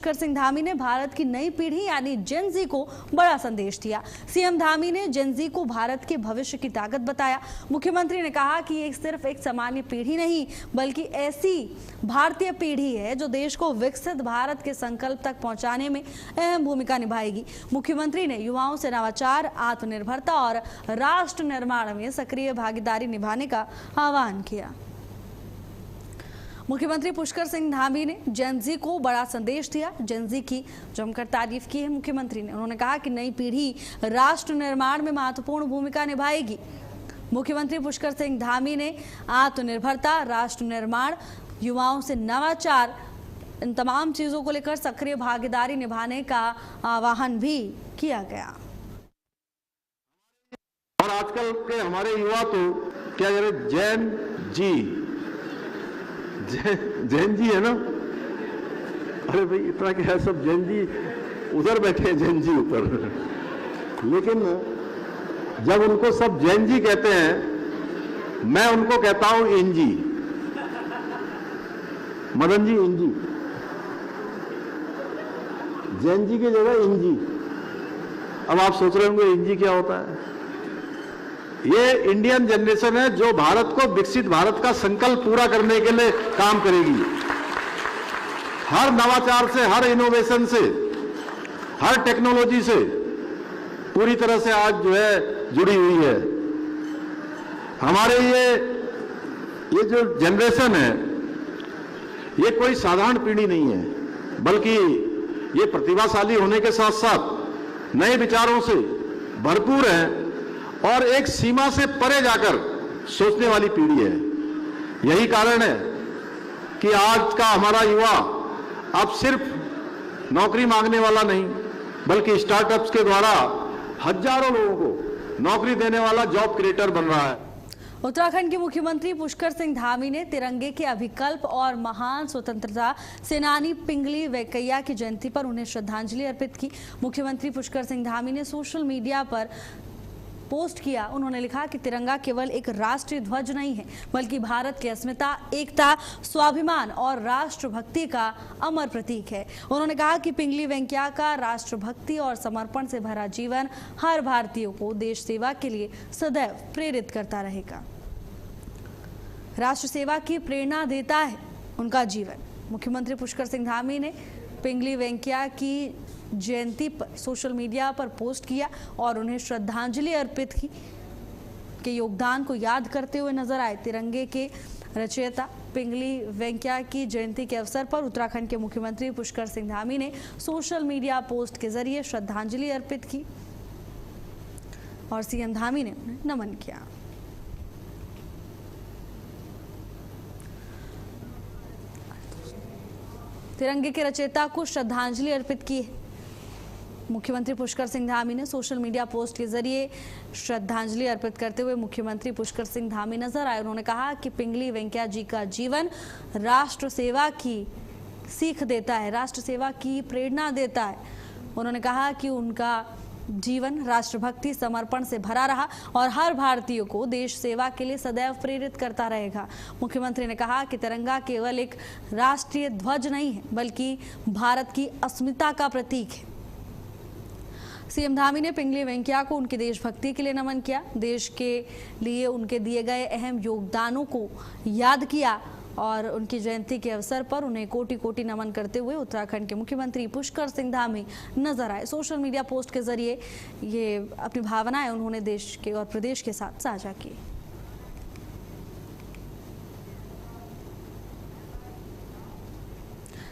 पुष्कर सिंह धामी ने भारत की नई पीढ़ी यानी जेन जी को बड़ा संदेश दिया। सीएम धामी ने जेन जी को भारत के भविष्य की ताकत बताया। मुख्यमंत्री ने कहा कि ये सिर्फ एक सामान्य पीढ़ी नहीं बल्कि ऐसी भारतीय पीढ़ी है जो देश को विकसित भारत के संकल्प तक पहुंचाने में अहम भूमिका निभाएगी। मुख्यमंत्री ने युवाओं से नवाचार, आत्मनिर्भरता और राष्ट्र निर्माण में सक्रिय भागीदारी निभाने का आह्वान किया। मुख्यमंत्री पुष्कर सिंह धामी ने जेन जी को बड़ा संदेश दिया। जेन जी की जमकर तारीफ की है मुख्यमंत्री ने। उन्होंने कहा कि नई पीढ़ी राष्ट्र निर्माण में महत्वपूर्ण भूमिका निभाएगी। मुख्यमंत्री पुष्कर सिंह धामी ने आत्मनिर्भरता, राष्ट्र निर्माण, युवाओं से नवाचार, इन तमाम चीजों को लेकर सक्रिय भागीदारी निभाने का आह्वान भी किया गया। और आजकल के हमारे युवा तो क्या कह रहे, जैन जी, जैन जी है ना। अरे भाई इतना क्या है, सब जैन जी उधर बैठे हैं, जैन जी ऊपर। लेकिन जब उनको सब जैन जी कहते हैं, मैं उनको कहता हूं इंजी, मदन जी इंजी, जैन जी की जगह इंजी। अब आप सोच रहे होंगे इंजी क्या होता है। ये इंडियन जनरेशन है जो भारत को विकसित भारत का संकल्प पूरा करने के लिए काम करेगी। हर नवाचार से, हर इनोवेशन से, हर टेक्नोलॉजी से पूरी तरह से आज जो है जुड़ी हुई है। हमारे ये जो जनरेशन है, ये कोई साधारण पीढ़ी नहीं है, बल्कि ये प्रतिभाशाली होने के साथ साथ नए विचारों से भरपूर है और एक सीमा से परे जाकर सोचने वाली पीढ़ी है। यही कारण है कि आज का हमारा युवा अब सिर्फ नौकरी मांगने वाला नहीं, बल्कि स्टार्टअप्स के द्वारा हजारों लोगों को नौकरी देने वाला जॉब क्रिएटर बन रहा है। उत्तराखंड के मुख्यमंत्री पुष्कर सिंह धामी ने तिरंगे के अभिकल्प और महान स्वतंत्रता सेनानी पिंगली वेंकैया की जयंती पर उन्हें श्रद्धांजलि अर्पित की। मुख्यमंत्री पुष्कर सिंह धामी ने सोशल मीडिया पर पोस्ट किया। उन्होंने लिखा कि तिरंगा केवल एक राष्ट्रीय ध्वज नहीं है, बल्कि भारत की अस्मिता, एकता, स्वाभिमान और राष्ट्रभक्ति का अमर प्रतीक है। उन्होंने कहा कि पिंगली वेंकैया का राष्ट्रभक्ति और समर्पण से भरा जीवन हर भारतीय को देश सेवा के लिए सदैव प्रेरित करता रहेगा। राष्ट्र सेवा की प्रेरणा देता है उनका जीवन। मुख्यमंत्री पुष्कर सिंह धामी ने पिंगली वेंकैया की जयंती पर सोशल मीडिया पर पोस्ट किया और उन्हें श्रद्धांजलि अर्पित की। के योगदान को याद करते हुए नजर आए। तिरंगे के रचयिता पिंगली वेंकैया की जयंती के अवसर पर उत्तराखंड के मुख्यमंत्री पुष्कर सिंह धामी ने सोशल मीडिया पोस्ट के जरिए श्रद्धांजलि अर्पित की और सीएम धामी ने उन्हें नमन किया। तिरंगे के रचयिता को श्रद्धांजलि अर्पित की। मुख्यमंत्री पुष्कर सिंह धामी ने सोशल मीडिया पोस्ट के जरिए श्रद्धांजलि अर्पित करते हुए मुख्यमंत्री पुष्कर सिंह धामी नजर आए। उन्होंने कहा कि पिंगली वेंकैया जी का जीवन राष्ट्र सेवा की सीख देता है, राष्ट्र सेवा की प्रेरणा देता है। उन्होंने कहा कि उनका जीवन राष्ट्रभक्ति, समर्पण से भरा रहा और हर भारतीय को देश सेवा के लिए सदैव प्रेरित करता रहेगा। मुख्यमंत्री ने कहा कि तिरंगा केवल एक राष्ट्रीय ध्वज नहीं है, बल्कि भारत की अस्मिता का प्रतीक है। सीएम धामी ने पिंगली वेंकैया को उनकी देशभक्ति के लिए नमन किया, देश के लिए उनके दिए गए अहम योगदानों को याद किया और उनकी जयंती के अवसर पर उन्हें कोटि कोटि नमन करते हुए उत्तराखंड के मुख्यमंत्री पुष्कर सिंह धामी नजर आए। सोशल मीडिया पोस्ट के जरिए ये अपनी भावनाएं उन्होंने देश के और प्रदेश के साथ साझा की।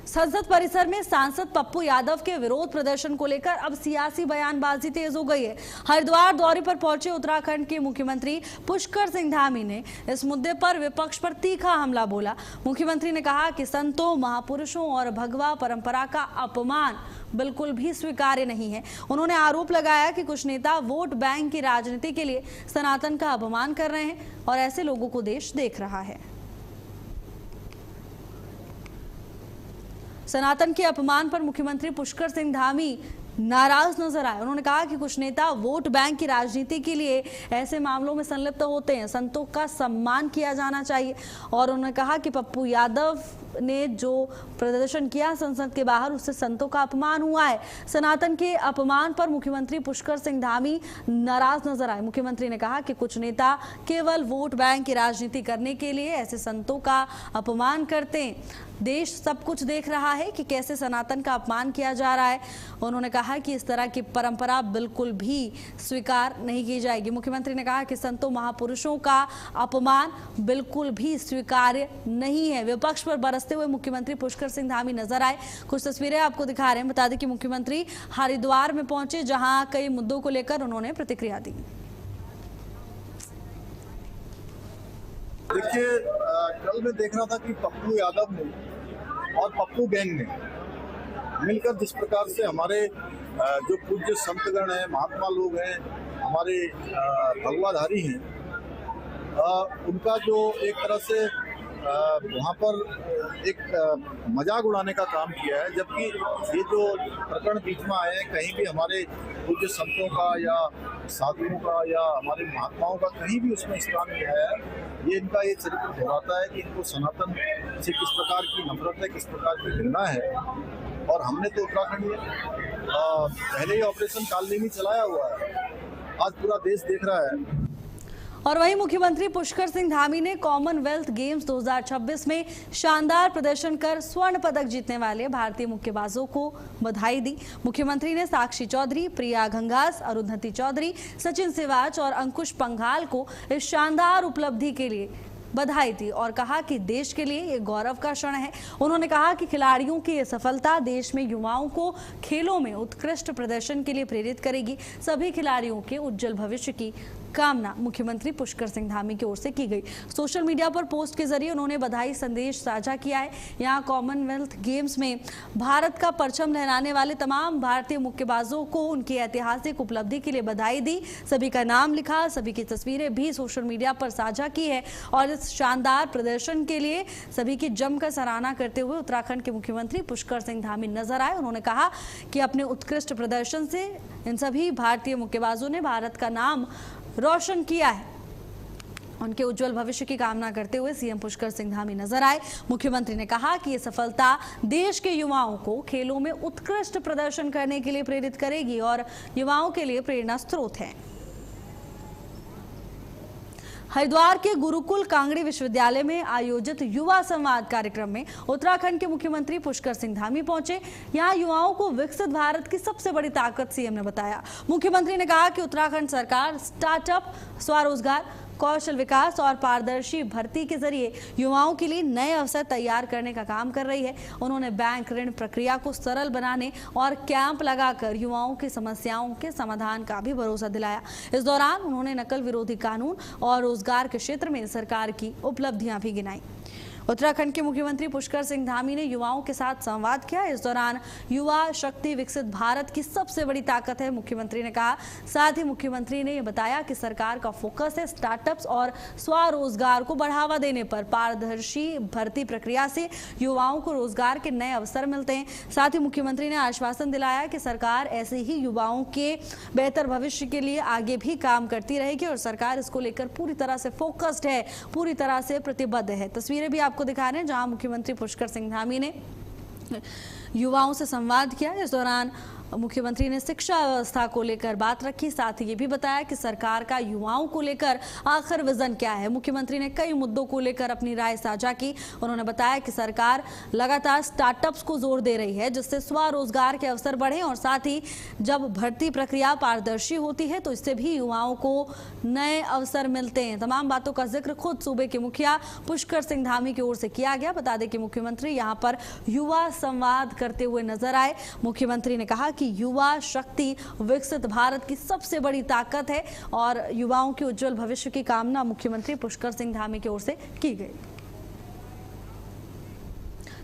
संसद परिसर में सांसद पप्पू यादव के विरोध प्रदर्शन को लेकर अब सियासी बयानबाजी तेज हो गई है। हरिद्वार दौरे पर पहुंचे उत्तराखंड के मुख्यमंत्री पुष्कर सिंह धामी ने इस मुद्दे पर विपक्ष पर तीखा हमला बोला। मुख्यमंत्री ने कहा कि संतों, महापुरुषों और भगवा परंपरा का अपमान बिल्कुल भी स्वीकार्य नहीं है। उन्होंने आरोप लगाया कि कुछ नेता वोट बैंक की राजनीति के लिए सनातन का अपमान कर रहे हैं और ऐसे लोगों को देश देख रहा है। सनातन के अपमान पर मुख्यमंत्री पुष्कर सिंह धामी नाराज नजर आए। उन्होंने कहा कि कुछ नेता वोट बैंक की राजनीति के लिए ऐसे मामलों में संलिप्त होते हैं, संतों का सम्मान किया जाना चाहिए। और उन्होंने कहा कि पप्पू यादव ने जो प्रदर्शन किया संसद के बाहर, उससे संतों का अपमान हुआ है। सनातन के अपमान पर मुख्यमंत्री पुष्कर सिंह धामी नाराज नजर आए। मुख्यमंत्री ने कहा कि कुछ नेता केवल वोट बैंक की राजनीति करने के लिए ऐसे संतों का अपमान करते हैं। देश सब कुछ देख रहा है कि कैसे सनातन का अपमान किया जा रहा है। उन्होंने कहा कि इस तरह की परंपरा बिल्कुल भी स्वीकार नहीं की जाएगी। मुख्यमंत्री ने कहा कि संतों महापुरुषों का अपमान बिल्कुल भी स्वीकार्य नहीं है। विपक्ष पर बरसते हुए मुख्यमंत्री पुष्कर सिंह धामी नजर आए। कुछ तस्वीरें आपको दिखा रहे हैं। बता दें कि मुख्यमंत्री हरिद्वार में पहुंचे, जहां कई मुद्दों को लेकर उन्होंने प्रतिक्रिया दी। देखिए, कल मैं देख रहा था कि पप्पू यादव ने और पप्पू गैंग ने मिलकर जिस प्रकार से हमारे जो पूज्य संतगण हैं, महात्मा लोग हैं, हमारे भगवाधारी हैं, उनका जो एक तरह से वहाँ पर एक मजाक उड़ाने का काम किया है। जबकि ये जो प्रकरण बीच में आए हैं, कहीं भी हमारे पूज्य संतों का या साधुओं का या हमारे महात्माओं का कहीं भी उसमें स्थान नहीं आया है। ये इनका ये चरित्र दोहराता है कि इनको सनातन से किस प्रकार की नफरत है, किस प्रकार की घृणा है। और हमने तो उत्तराखंड में पहले ही ऑपरेशन कालनेमी चलाया हुआ है, आज पूरा देश देख रहा है। और वहीं मुख्यमंत्री पुष्कर सिंह धामी ने कॉमनवेल्थ गेम्स 2026 में शानदार प्रदर्शन कर स्वर्ण पदक जीतने वाले भारतीय मुक्केबाजों को बधाई दी। मुख्यमंत्री ने साक्षी चौधरी, प्रिया घंगास, अरुंधति चौधरी, सचिन सिवाच और अंकुश पंघाल को इस शानदार उपलब्धि के लिए बधाई दी और कहा कि देश के लिए ये गौरव का क्षण है। उन्होंने कहा कि खिलाड़ियों की ये सफलता देश में युवाओं को खेलों में उत्कृष्ट प्रदर्शन के लिए प्रेरित करेगी। सभी खिलाड़ियों के उज्जवल भविष्य की कामना मुख्यमंत्री पुष्कर सिंह धामी की ओर से की गई। सोशल मीडिया पर पोस्ट के जरिए उन्होंने बधाई संदेश साझा किया है। यहाँ कॉमनवेल्थ गेम्स में भारत का परचम लहराने वाले तमाम भारतीय मुक्केबाजों को उनकी ऐतिहासिक उपलब्धि के लिए बधाई दी। सभी का नाम लिखा, सभी की तस्वीरें भी सोशल मीडिया पर साझा की है और इस शानदार प्रदर्शन के लिए सभी की जमकर सराहना करते हुए उत्तराखंड के मुख्यमंत्री पुष्कर सिंह धामी नजर आए। उन्होंने कहा कि अपने उत्कृष्ट प्रदर्शन से इन सभी भारतीय मुक्केबाजों ने भारत का नाम रोशन किया है। उनके उज्जवल भविष्य की कामना करते हुए सीएम पुष्कर सिंह धामी नजर आए। मुख्यमंत्री ने कहा कि ये सफलता देश के युवाओं को खेलों में उत्कृष्ट प्रदर्शन करने के लिए प्रेरित करेगी और युवाओं के लिए प्रेरणा स्रोत है। हरिद्वार के गुरुकुल कांगड़ी विश्वविद्यालय में आयोजित युवा संवाद कार्यक्रम में उत्तराखंड के मुख्यमंत्री पुष्कर सिंह धामी पहुंचे। यहां युवाओं को विकसित भारत की सबसे बड़ी ताकत सीएम ने बताया। मुख्यमंत्री ने कहा कि उत्तराखंड सरकार स्टार्टअप, स्वरोजगार, कौशल विकास और पारदर्शी भर्ती के जरिए युवाओं के लिए नए अवसर तैयार करने का काम कर रही है। उन्होंने बैंक ऋण प्रक्रिया को सरल बनाने और कैंप लगाकर युवाओं की समस्याओं के समाधान का भी भरोसा दिलाया। इस दौरान उन्होंने नकल विरोधी कानून और रोजगार के क्षेत्र में सरकार की उपलब्धियां भी गिनाई। उत्तराखंड के मुख्यमंत्री पुष्कर सिंह धामी ने युवाओं के साथ संवाद किया। इस दौरान युवा शक्ति विकसित भारत की सबसे बड़ी ताकत है, मुख्यमंत्री ने कहा। साथ ही मुख्यमंत्री ने बताया कि सरकार का फोकस है स्टार्टअप्स और स्वरोजगार को बढ़ावा देने पर। पारदर्शी भर्ती प्रक्रिया से युवाओं को रोजगार के नए अवसर मिलते हैं। साथ ही मुख्यमंत्री ने आश्वासन दिलाया कि सरकार ऐसे ही युवाओं के बेहतर भविष्य के लिए आगे भी काम करती रहेगी और सरकार इसको लेकर पूरी तरह से फोकस्ड है, पूरी तरह से प्रतिबद्ध है। तस्वीरें भी आपको दिखा रहे हैं जहां मुख्यमंत्री पुष्कर सिंह धामी ने युवाओं से संवाद किया। इस दौरान मुख्यमंत्री ने शिक्षा व्यवस्था को लेकर बात रखी। साथ ही ये भी बताया कि सरकार का युवाओं को लेकर आखिर विजन क्या है। मुख्यमंत्री ने कई मुद्दों को लेकर अपनी राय साझा की। उन्होंने बताया कि सरकार लगातार स्टार्टअप्स को जोर दे रही है जिससे स्वरोजगार के अवसर बढ़े और साथ ही जब भर्ती प्रक्रिया पारदर्शी होती है तो इससे भी युवाओं को नए अवसर मिलते हैं। तमाम बातों का जिक्र खुद सूबे के मुखिया पुष्कर सिंह धामी की ओर से किया गया। बता दें कि मुख्यमंत्री यहां पर युवा संवाद करते हुए नजर आए। मुख्यमंत्री ने कहा कि युवा शक्ति विकसित भारत की सबसे बड़ी ताकत है और युवाओं के उज्जवल भविष्य की कामना मुख्यमंत्री पुष्कर सिंह धामी की ओर से की गई।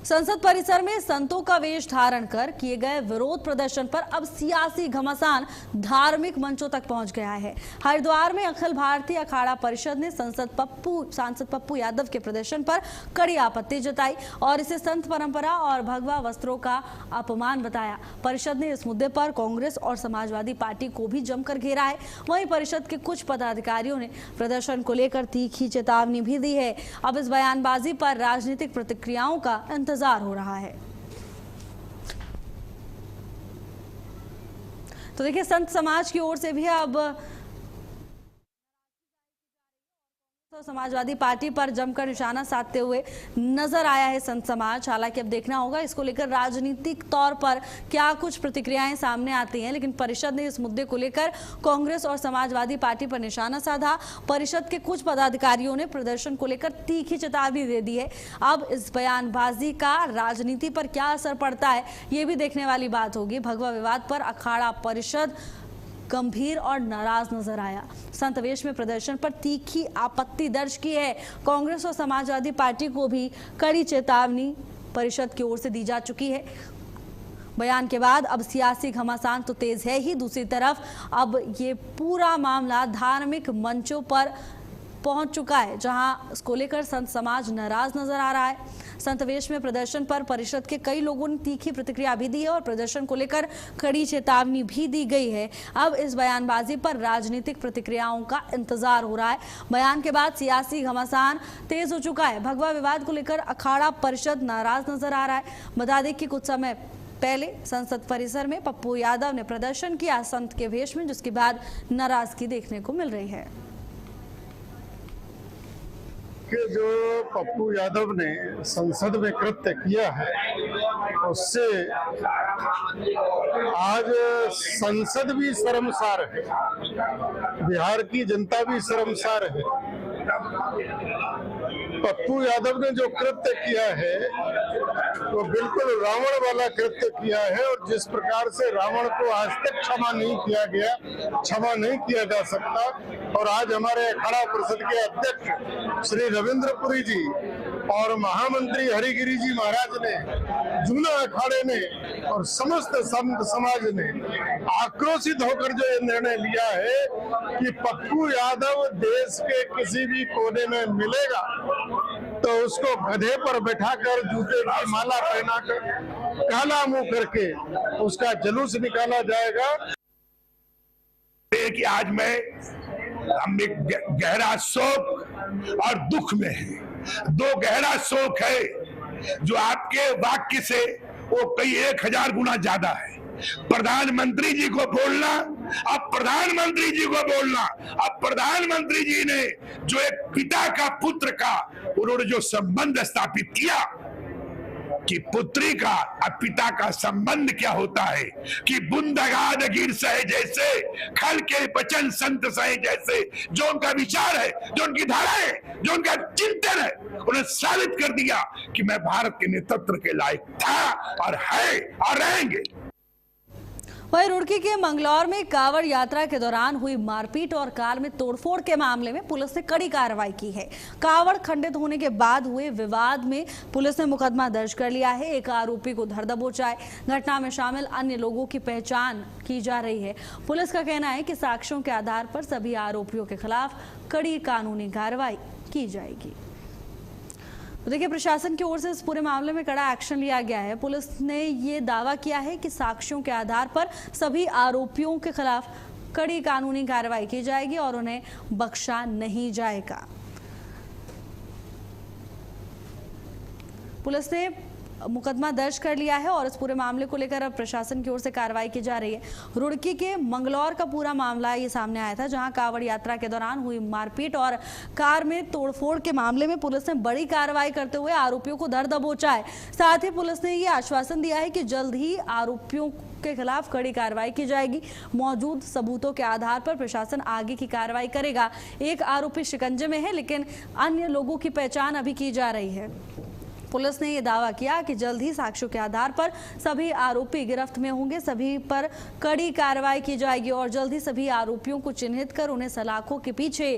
संसद परिसर में संतों का वेश धारण कर किए गए विरोध प्रदर्शन पर अब सियासी घमासान धार्मिक मंचों तक पहुंच गया है। हरिद्वार में अखिल भारतीय अखाड़ा परिषद ने सांसद पप्पू यादव के प्रदर्शन पर कड़ी आपत्ति जताई और इसे संत परंपरा और भगवा वस्त्रों का अपमान बताया। परिषद ने इस मुद्दे पर कांग्रेस और समाजवादी पार्टी को भी जमकर घेरा है। वहीं परिषद के कुछ पदाधिकारियों ने प्रदर्शन को लेकर तीखी चेतावनी भी दी है। अब इस बयानबाजी पर राजनीतिक प्रतिक्रियाओं का इंतजार हो रहा है। तो देखिए, संत समाज की ओर से भी अब समाजवादी पार्टी पर जमकर निशाना साधते हुए नजर आया है संत समाज। हालांकि अब देखना होगा इसको लेकर राजनीतिक तौर पर क्या कुछ प्रतिक्रियाएं सामने आती हैं, लेकिन परिषद ने इस मुद्दे को लेकर कांग्रेस और समाजवादी पार्टी पर निशाना साधा। परिषद के कुछ पदाधिकारियों ने प्रदर्शन को लेकर तीखी चेतावनी दे दी है। अब इस बयानबाजी का राजनीति पर क्या असर पड़ता है, ये भी देखने वाली बात होगी। भगवा विवाद पर अखाड़ा परिषद गंभीर और नाराज नजर आया। संत वेश में प्रदर्शन पर तीखी आपत्ति दर्ज की है। कांग्रेस और समाजवादी पार्टी को भी कड़ी चेतावनी परिषद की ओर से दी जा चुकी है। बयान के बाद अब सियासी घमासान तो तेज है ही, दूसरी तरफ अब ये पूरा मामला धार्मिक मंचों पर पहुंच चुका है, जहां इसको लेकर संत समाज नाराज नजर आ रहा है। संत वेश में प्रदर्शन पर परिषद के कई लोगों ने तीखी प्रतिक्रिया भी दी है और प्रदर्शन को लेकर कड़ी चेतावनी भी दी गई है। अब इस बयानबाजी पर राजनीतिक प्रतिक्रियाओं का इंतजार हो रहा है। बयान के बाद सियासी घमासान तेज हो चुका है। भगवा विवाद को लेकर अखाड़ा परिषद नाराज नजर आ रहा है। बता दें कि कुछ समय पहले संसद परिसर में पप्पू यादव ने प्रदर्शन किया संत के वेश में, जिसके बाद नाराजगी देखने को मिल रही है। कि जो पप्पू यादव ने संसद में कृत्य किया है, उससे आज संसद भी शर्मसार है, बिहार की जनता भी शर्मसार है। पप्पू यादव ने जो कृत्य किया है वो बिल्कुल रावण वाला कृत्य किया है, और जिस प्रकार से रावण को आज तक क्षमा नहीं किया गया, क्षमा नहीं किया जा सकता। और आज हमारे अखाड़ा परिषद के अध्यक्ष श्री रविंद्रपुरी जी और महामंत्री हरिगिरी जी महाराज ने, जूना अखाड़े ने और समस्त संत समाज ने आक्रोशित होकर जो ये निर्णय लिया है कि पप्पू यादव देश के किसी भी कोने में मिलेगा तो उसको गधे पर बैठाकर, जूते की माला पहनाकर, काला मुंह करके उसका जुलूस निकाला जाएगा। कि आज हम एक गहरा शोक और दुख में है। दो गहरा शोक है जो आपके वाक्य से वो कई 1000 गुना ज्यादा है। प्रधानमंत्री जी को बोलना, अब प्रधानमंत्री जी को बोलना, अब प्रधानमंत्री जी ने जो एक पिता का पुत्र का उन्होंने जो संबंध स्थापित किया कि पुत्री का और पिता का संबंध क्या होता है, कि बुंदगाद गिर सहे जैसे, खल के वचन संत सहे जैसे, जो उनका विचार है, जो उनकी धारा है, जो उनका चिंतन है, उन्हें साबित कर दिया कि मैं भारत के नेतृत्व के लायक था और है और रहेंगे। वहीं रुड़की के मंगलौर में कांवड़ यात्रा के दौरान हुई मारपीट और कार में तोड़फोड़ के मामले में पुलिस ने कड़ी कार्रवाई की है। कांवड़ खंडित होने के बाद हुए विवाद में पुलिस ने मुकदमा दर्ज कर लिया है। एक आरोपी को धर दबोचा है। घटना में शामिल अन्य लोगों की पहचान की जा रही है। पुलिस का कहना है कि साक्ष्यों के आधार पर सभी आरोपियों के खिलाफ कड़ी कानूनी कार्रवाई की जाएगी। तो देखिए, प्रशासन की ओर से इस पूरे मामले में कड़ा एक्शन लिया गया है। पुलिस ने ये दावा किया है कि साक्ष्यों के आधार पर सभी आरोपियों के खिलाफ कड़ी कानूनी कार्रवाई की जाएगी और उन्हें बख्शा नहीं जाएगा। पुलिस ने मुकदमा दर्ज कर लिया है और इस पूरे मामले को लेकर अब प्रशासन की ओर से कार्रवाई की जा रही है। रुड़की के मंगलौर का पूरा मामला ये सामने आया था, जहां कांवड़ यात्रा के दौरान हुई मारपीट और कार में तोड़फोड़ के मामले में पुलिस ने बड़ी कार्रवाई करते हुए आरोपियों को धर दबोचा है। साथ ही पुलिस ने ये आश्वासन दिया है कि जल्द ही आरोपियों के खिलाफ कड़ी कार्रवाई की जाएगी। मौजूद सबूतों के आधार पर प्रशासन आगे की कार्रवाई करेगा। एक आरोपी शिकंजे में है, लेकिन अन्य लोगों की पहचान अभी की जा रही है। पुलिस ने यह दावा किया कि जल्द ही साक्ष्यों के आधार पर सभी आरोपी गिरफ्त में होंगे, सभी पर कड़ी कार्रवाई की जाएगी और जल्द ही सभी आरोपियों को चिन्हित कर उन्हें सलाखों के पीछे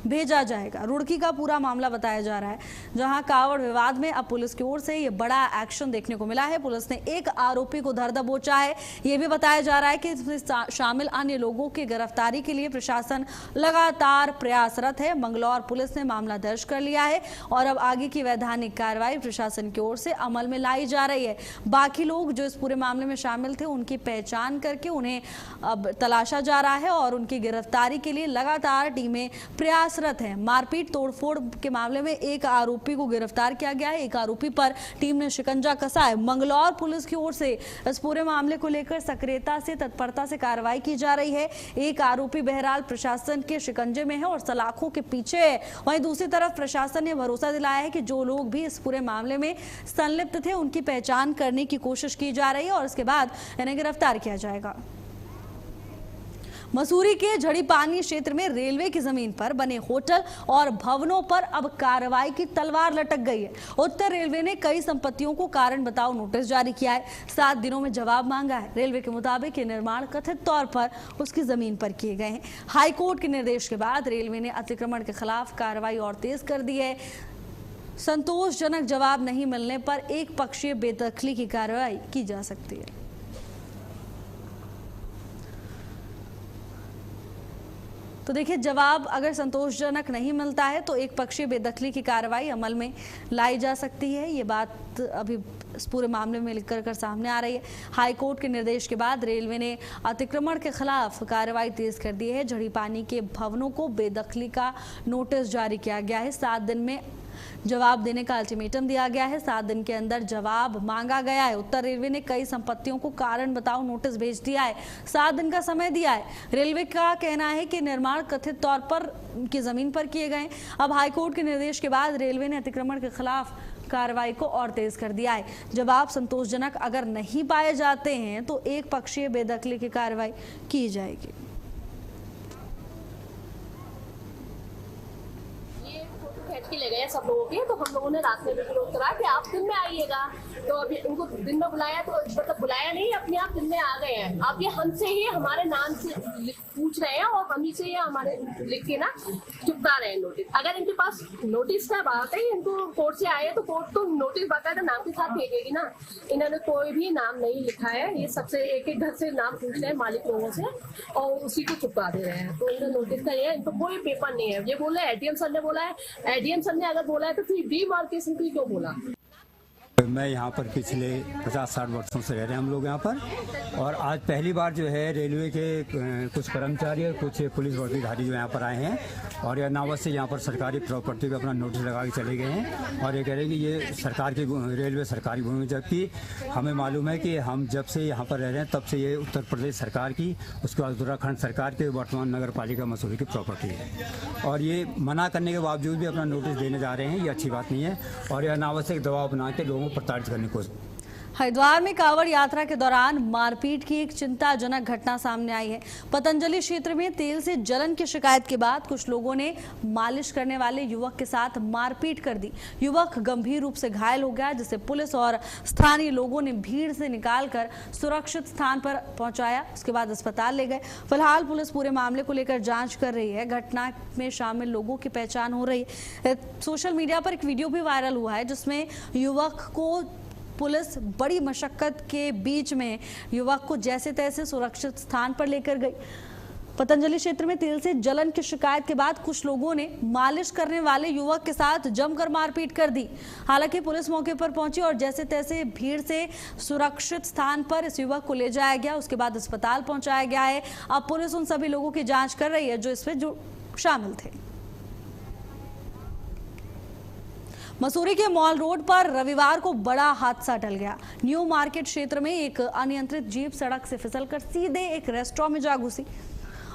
भेजा जाएगा। रुड़की का पूरा मामला बताया जा रहा है, जहां कावड़ विवाद में अब पुलिस की ओर से ये बड़ा एक्शन देखने को मिला है। पुलिस ने एक आरोपी को धर दबोचा है। ये भी बताया जा रहा है कि इसमें शामिल अन्य लोगों की गिरफ्तारी के लिए प्रशासन लगातार प्रयासरत है। मंगलौर पुलिस ने मामला दर्ज कर लिया है और अब आगे की वैधानिक कार्रवाई प्रशासन की ओर से अमल में लाई जा रही है। बाकी लोग जो इस पूरे मामले में शामिल थे उनकी पहचान करके उन्हें अब तलाशा जा रहा है और उनकी गिरफ्तारी के लिए लगातार टीमें प्रयासरत हैं। मारपीट तोड़फोड़ के मामले में एक आरोपी को गिरफ्तार किया गया है। एक आरोपी पर टीम ने शिकंजा कसा है। मंगलौर पुलिस की ओर से इस पूरे मामले को लेकर सक्रियता से, तत्परता से कार्रवाई की जा रही है। एक आरोपी बहरहाल प्रशासन के शिकंजे में है और सलाखों के पीछे है। वहीं दूसरी तरफ प्रशासन ने भरोसा दिलाया है कि जो लोग भी इस पूरे मामले में संलिप्त थे उनकी पहचान करने की कोशिश की जा रही है और उसके बाद इन्हें गिरफ्तार किया जाएगा। मसूरी के झड़ीपानी क्षेत्र में रेलवे की जमीन पर बने होटल और भवनों पर अब कार्रवाई की तलवार लटक गई है। उत्तर रेलवे ने कई संपत्तियों को कारण बताओ नोटिस जारी किया है। 7 दिनों में जवाब मांगा है। रेलवे के मुताबिक ये निर्माण कथित तौर पर उसकी जमीन पर किए गए हैं। हाईकोर्ट के निर्देश के बाद रेलवे ने अतिक्रमण के खिलाफ कार्रवाई और तेज कर दी है। संतोषजनक जवाब नहीं मिलने पर एक पक्षीय बेदखली की कार्रवाई की जा सकती है। तो देखिए, जवाब अगर संतोषजनक नहीं मिलता है तो एक पक्षीय बेदखली की कार्रवाई अमल में लाई जा सकती है। ये बात अभी इस पूरे मामले में लिखकर कर सामने आ रही है। हाईकोर्ट के निर्देश के बाद रेलवे ने अतिक्रमण के खिलाफ कार्रवाई तेज कर दी है। झड़ीपानी के भवनों को बेदखली का नोटिस जारी किया गया है। 7 दिन में जवाब देने का अल्टीमेटम दिया गया है। 7 दिन के अंदर जवाब मांगा गया है। उत्तर रेलवे ने कई संपत्तियों को कारण बताओ नोटिस भेज दिया है। 7 दिन का समय दिया है। रेलवे का कहना है कि निर्माण कथित तौर पर उनकी जमीन पर किए गए। अब हाईकोर्ट के निर्देश के बाद रेलवे ने अतिक्रमण के खिलाफ कार्रवाई को और तेज कर दिया है। जवाब संतोषजनक अगर नहीं पाए जाते हैं तो एक पक्षीय बेदखली की कार्रवाई की जाएगी। के ले गए सब लोगों के, तो हम लोगों ने रात में भी विरोध करा कि आप दिन में आइएगा। तो अभी उनको दिन में बुलाया तो मतलब बुलाया नहीं, अपने आप दिन में आ गए हैं। अब ये हमसे ही हमारे नाम से पूछ रहे हैं और हम ही से ये हमारे लिख के ना चुपका रहे हैं नोटिस। अगर इनके पास नोटिस का बात है, इनको कोर्ट से आए तो कोर्ट तो नोटिस बाकायदा नाम के साथ भेजेगी ना। इन्होंने कोई भी नाम नहीं लिखा है। ये सबसे एक एक घर से नाम पूछ रहे हैं मालिक लोगों से और उसी को चुपका दे रहे हैं। तो इन्हें नोटिस का ये इनको कोई पेपर नहीं है। ये बोला है एडीएम सर ने बोला है, एडीएम सर ने अगर बोला है तो फिर डीमार्केशन की क्यों बोला? मैं यहाँ पर पिछले 50-60 वर्षों से रह रहे हैं हम लोग यहाँ पर, और आज पहली बार जो है रेलवे के कुछ कर्मचारी और कुछ पुलिस वर्दीधारी जो यहाँ पर आए हैं और यह नावत से यहाँ पर सरकारी प्रॉपर्टी पे अपना नोटिस लगा के चले गए हैं और ये कह रहे हैं कि ये सरकार की रेलवे सरकारी भूमि, जबकि हमें मालूम है कि हम जब से यहाँ पर रह रहे हैं तब से ये उत्तर प्रदेश सरकार की, उसके बाद उत्तराखंड सरकार के वर्तमान नगर पालिका मसूरी की प्रॉपर्टी है और ये मना करने के बावजूद भी अपना नोटिस देने जा रहे हैं। ये अच्छी बात नहीं है और यह अनावश्यक दबाव बना के लोगों प्रताड़ित करने की कोशिश। हरिद्वार में कांवड़ यात्रा के दौरान मारपीट की एक चिंताजनक घटना सामने आई है। पतंजलि क्षेत्र में तेल से जलन की शिकायत के बाद कुछ लोगों ने मालिश करने वाले युवक के साथ मारपीट कर दी। युवक गंभीर रूप से घायल हो गया, जिसे पुलिस और स्थानीय लोगों ने भीड़ से निकालकर सुरक्षित स्थान पर पहुंचाया। उसके बाद अस्पताल ले गए। फिलहाल पुलिस पूरे मामले को लेकर जांच कर रही है। घटना में शामिल लोगों की पहचान हो रही है। सोशल मीडिया पर एक वीडियो भी वायरल हुआ है जिसमें युवक को पुलिस बड़ी मशक्कत के बीच में युवक को जैसे तैसे सुरक्षित स्थान पर लेकर गई। पतंजलि क्षेत्र में तेल से जलन की शिकायत के बाद कुछ लोगों ने मालिश करने वाले युवक के साथ जमकर मारपीट कर दी। हालांकि पुलिस मौके पर पहुंची और जैसे तैसे भीड़ से सुरक्षित स्थान पर इस युवक को ले जाया गया। उसके बाद अस्पताल पहुंचाया गया है। अब पुलिस उन सभी लोगों की जांच कर रही है जो इसमें शामिल थे। मसूरी के मॉल रोड पर रविवार को बड़ा हादसा टल गया। न्यू मार्केट क्षेत्र में एक अनियंत्रित जीप सड़क से फिसलकर सीधे एक रेस्टोरेंट में जा घुसी।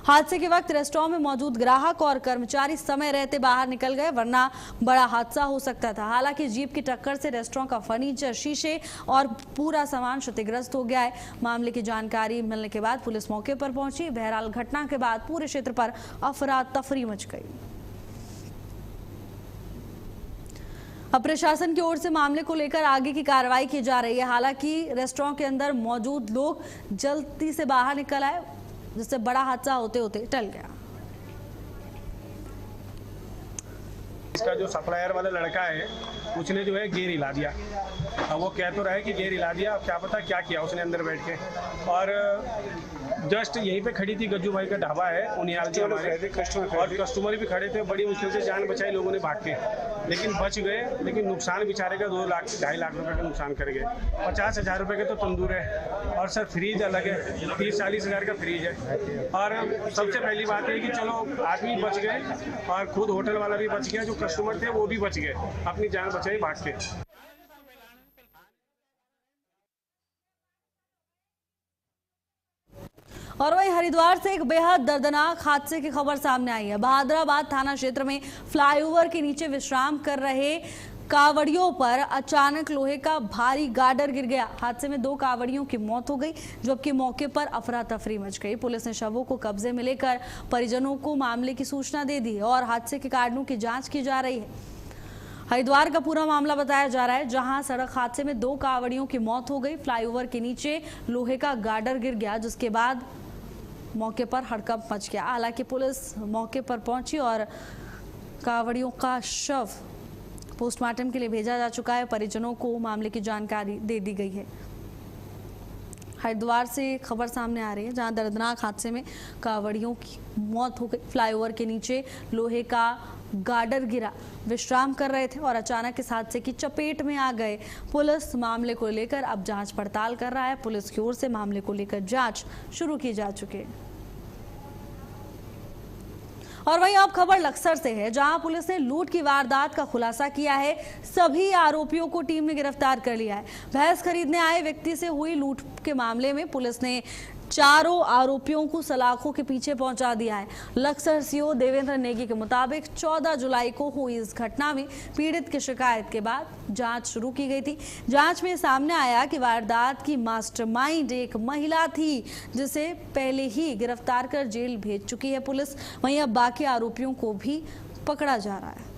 हादसे के वक्त रेस्टोरेंट में मौजूद ग्राहक और कर्मचारी समय रहते बाहर निकल गए, वरना बड़ा हादसा हो सकता था। हालांकि जीप की टक्कर से रेस्टोरेंट का फर्नीचर, शीशे और पूरा सामान क्षतिग्रस्त हो गया है। मामले की जानकारी मिलने के बाद पुलिस मौके पर पहुंची। बहरहाल घटना के बाद पूरे क्षेत्र पर अफरा तफरी मच गई। अब प्रशासन की ओर से मामले को लेकर आगे की कार्रवाई की जा रही है। हालांकि रेस्टोरेंट के अंदर मौजूद लोग जल्दी से बाहर निकल आए, जिससे बड़ा हादसा होते होते टल गया। इसका जो सप्लायर वाला लड़का है उसने जो है गेयर हिला दिया। अब वो कह तो रहा है कि गेयर हिला दिया, अब क्या पता क्या किया उसने अंदर बैठ के। और जस्ट यहीं पे खड़ी थी, गज्जू भाई का ढाबा है उनियाल के हमारे, और कस्टमर भी खड़े थे। बड़ी मुश्किल से जान बचाई लोगों ने भाग के, लेकिन बच गए। लेकिन नुकसान बेचारे का 2 लाख 2.5 लाख रुपए का नुकसान कर गए। 50,000 रुपए के तो तंदूर है, और सर फ्रीज अलग है, 30-40 हज़ार का फ्रीज है। और सबसे पहली बात है कि चलो आदमी बच गए, और खुद होटल वाला भी बच गया, जो कस्टमर थे वो भी बच गए, अपनी जान बचाई भाग के। और वहीं हरिद्वार से एक बेहद दर्दनाक हादसे की खबर सामने आई है। बहादुराबाद थाना क्षेत्र में फ्लाईओवर के नीचे विश्राम कर रहे कावड़ियों पर अचानक लोहे का भारी गार्डर गिर गया। हादसे में 2 कावड़ियों की मौत हो गई, जबकि मौके पर अफरा तफरी मच गई। पुलिस ने शवों को कब्जे में लेकर परिजनों को मामले की सूचना दे दी और हादसे के कारणों की जांच की जा रही है। हरिद्वार का पूरा मामला बताया जा रहा है, जहां सड़क हादसे में 2 कावड़ियों की मौत हो गई। फ्लाईओवर के नीचे लोहे का गार्डर गिर गया, जिसके बाद मौके पर हड़कंप मच गया। हालांकि पुलिस मौके पर पहुंची और कावड़ियों का शव पोस्टमार्टम के लिए भेजा जा चुका है। परिजनों को मामले की जानकारी दे दी गई है। हरिद्वार से खबर सामने आ रही है, जहां दर्दनाक हादसे में कावड़ियों की मौत हो गई। फ्लाईओवर के नीचे लोहे का गार्डर गिरा, विश्राम कर रहे थे और अचानक इस हादसे की चपेट में आ गए। पुलिस मामले को लेकर अब जांच पड़ताल कर रहा है। पुलिस की ओर से मामले को लेकर जांच शुरू की जा चुकी है। और वहीं अब खबर लक्सर से है, जहां पुलिस ने लूट की वारदात का खुलासा किया है। सभी आरोपियों को टीम ने गिरफ्तार कर लिया है। भैंस खरीदने आए व्यक्ति से हुई लूट के मामले में पुलिस ने चारों आरोपियों को सलाखों के पीछे पहुंचा दिया है। लक्सर सीओ देवेंद्र नेगी के मुताबिक 14 जुलाई को हुई इस घटना में पीड़ित की शिकायत के बाद जांच शुरू की गई थी। जांच में सामने आया कि वारदात की मास्टरमाइंड एक महिला थी, जिसे पहले ही गिरफ्तार कर जेल भेज चुकी है पुलिस। वहीं अब बाकी आरोपियों को भी पकड़ा जा रहा है।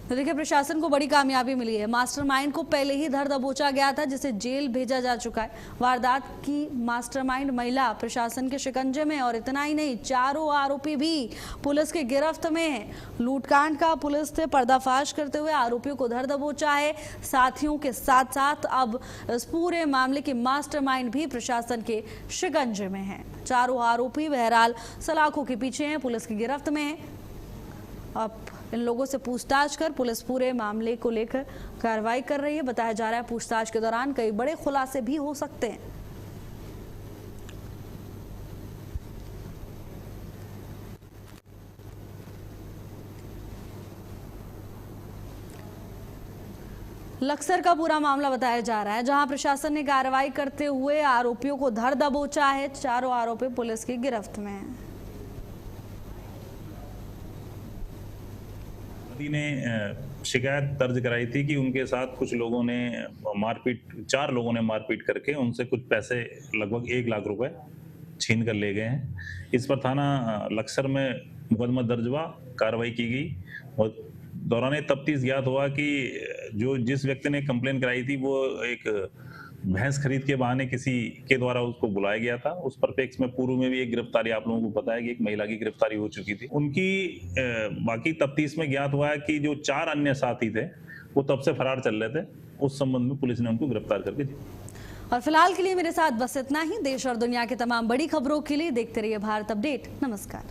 तो देखिए, प्रशासन को बड़ी कामयाबी मिली है। मास्टरमाइंड को पहले ही धर दबोचा गया था, जिसे जेल भेजा जा चुका है। वारदात की मास्टरमाइंड महिला प्रशासन के शिकंजे में, और इतना ही नहीं, चारों आरोपी भी पुलिस के गिरफ्त में हैं। लूटकांड का पुलिस ने पर्दाफाश करते हुए आरोपियों को धर दबोचा है। साथियों के साथ साथ अब इस पूरे मामले की मास्टरमाइंड भी प्रशासन के शिकंजे में है। चारों आरोपी बहरहाल सलाखों के पीछे हैं, पुलिस की गिरफ्त में है। अब इन लोगों से पूछताछ कर पुलिस पूरे मामले को लेकर कार्रवाई कर रही है। बताया जा रहा है पूछताछ के दौरान कई बड़े खुलासे भी हो सकते हैं। लक्सर का पूरा मामला बताया जा रहा है, जहां प्रशासन ने कार्रवाई करते हुए आरोपियों को धर दबोचा है। चारों आरोपी पुलिस की गिरफ्त में हैं। ने शिकायत दर्ज कराई थी कि उनके साथ कुछ लोगों ने मारपीट, 4 लोगों ने मारपीट करके उनसे कुछ पैसे लगभग 1 लाख रुपए छीन कर ले गए हैं। इस पर थाना लक्सर में मुकदमा दर्ज हुआ, कार्रवाई की गई और दौरान तफ्तीश ज्ञात हुआ कि जिस व्यक्ति ने कंप्लेन कराई थी वो एक भैंस खरीद के बहाने किसी के द्वारा उसको बुलाया गया था। उस परिप्रेक्ष्य में पूर्व में भी एक गिरफ्तारी आप लोगों को पता है कि एक महिला की गिरफ्तारी हो चुकी थी। उनकी बाकी तफ्तीश में ज्ञात हुआ है कि जो 4 अन्य साथी थे वो तब से फरार चल रहे थे। उस संबंध में पुलिस ने उनको गिरफ्तार करके दी। और फिलहाल के लिए मेरे साथ बस इतना ही। देश और दुनिया की तमाम बड़ी खबरों के लिए देखते रहिए भारत अपडेट। नमस्कार।